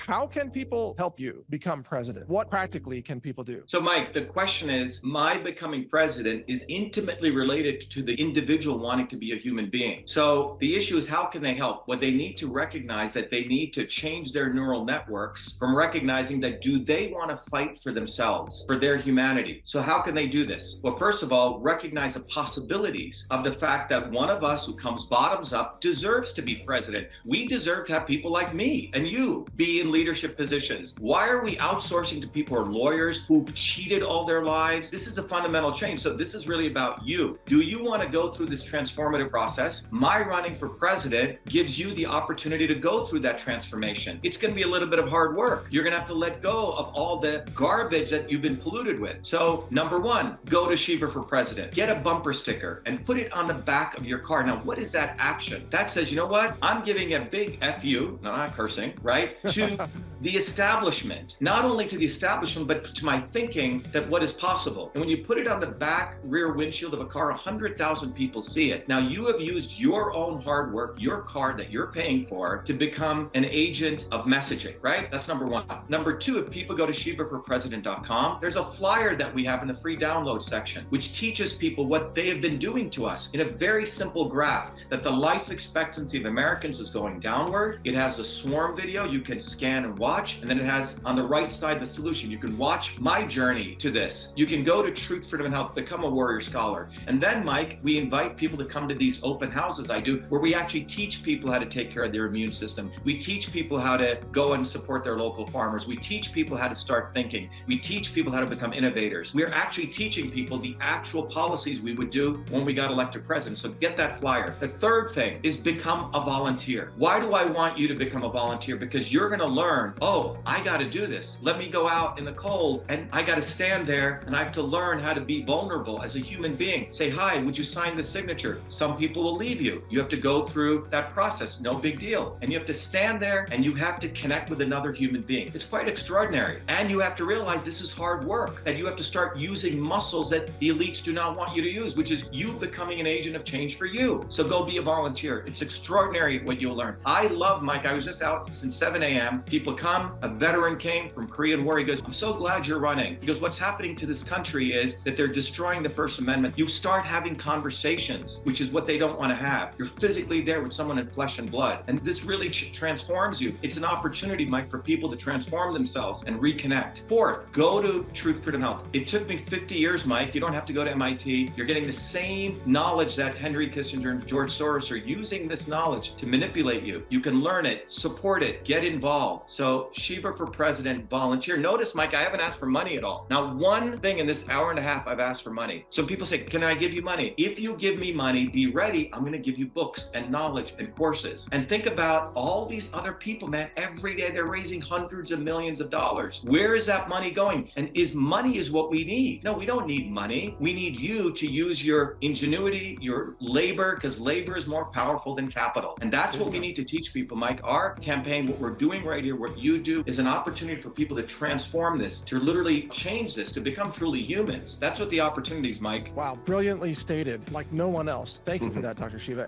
How can people help you become president? What practically can people do? So, Mike, the question is, my becoming president is intimately related to the individual wanting to be a human being. So the issue is, how can they help? Well, they need to recognize that they need to change their neural networks from recognizing that, do they want to fight for themselves, for their humanity? So how can they do this? Well, first of all, recognize the possibilities of the fact that one of us who comes bottoms up deserves to be president. We deserve to have people like me and you be in leadership positions. Why are we outsourcing to people who are lawyers who've cheated all their lives? This is a fundamental change. So this is really about you. Do you want to go through this transformative process? My running for president gives you the opportunity to go through that transformation. It's going to be a little bit of hard work. You're going to have to let go of all the garbage that you've been polluted with. So number one, go to Shiva for President. Get a bumper sticker and put it on the back of your car. Now, what is that action? That says, you know what? I'm giving a big F you, no, not cursing, right? To the establishment, not only to the establishment, but to my thinking that what is possible. And when you put it on the back rear windshield of a car, 100,000 people see it. Now, you have used your own hard work, your car that you're paying for, to become an agent of messaging, right? That's number one. Number two, if people go to shivaforpresident.com, there's a flyer that we have in the free download section, which teaches people what they have been doing to us in a very simple graph, that the life expectancy of Americans is going downward. It has a swarm video you can scan and watch, and then it has on the right side the solution. You can watch my journey to this. You can go to Truth, Freedom, and Health, become a warrior scholar. And then, Mike, we invite people to come to these open houses I do, where we actually teach people how to take care of their immune system. We teach people how to go and support their local farmers. We teach people how to start thinking. We teach people how to become innovators. We're actually teaching people the actual policies we would do when we got elected president. So get that flyer. The third thing is become a volunteer. Why do I want you to become a volunteer? Because you're going to learn, oh, I got to do this. Let me go out in the cold and I got to stand there and I have to learn how to be vulnerable as a human being. Say, hi, would you sign the signature? Some people will leave you. You have to go through that process. No big deal. And you have to stand there and you have to connect with another human being. It's quite extraordinary. And you have to realize this is hard work, that you have to start using muscles that the elites do not want you to use, which is you becoming an agent of change for you. So go be a volunteer. It's extraordinary what you'll learn. I love, Mike, I was just out since 7 a.m. People come, a veteran came from Korean War. He goes, I'm so glad you're running. He goes, what's happening to this country is that they're destroying the First Amendment. You start having conversations, which is what they don't want to have. You're physically there with someone in flesh and blood. And this really transforms you. It's an opportunity, Mike, for people to transform themselves and reconnect. Fourth, go to Truth, Freedom, Health. It took me 50 years, Mike. You don't have to go to MIT. You're getting the same knowledge that Henry Kissinger and George Soros are using this knowledge to manipulate you. You can learn it, support it, get involved. So Shiva for President, volunteer. Notice, Mike, I haven't asked for money at all. Now, one thing in this hour and a half, I've asked for money. Some people say, can I give you money? If you give me money, be ready. I'm going to give you books and knowledge and courses. And think about all these other people, man. Every day they're raising hundreds of millions of dollars. Where is that money going? And money is what we need? No, we don't need money. We need you to use your ingenuity, your labor, because labor is more powerful than capital. And that's what we need to teach people, Mike. Our campaign, what we're doing right here, what you do, is an opportunity for people to transform this, to literally change this, to become truly humans. That's what the opportunity is, Mike. Wow, brilliantly stated, like no one else. Thank you for that, Dr. Shiva.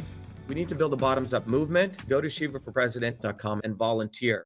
We need to build a bottoms-up movement. Go to shivaforpresident.com and volunteer.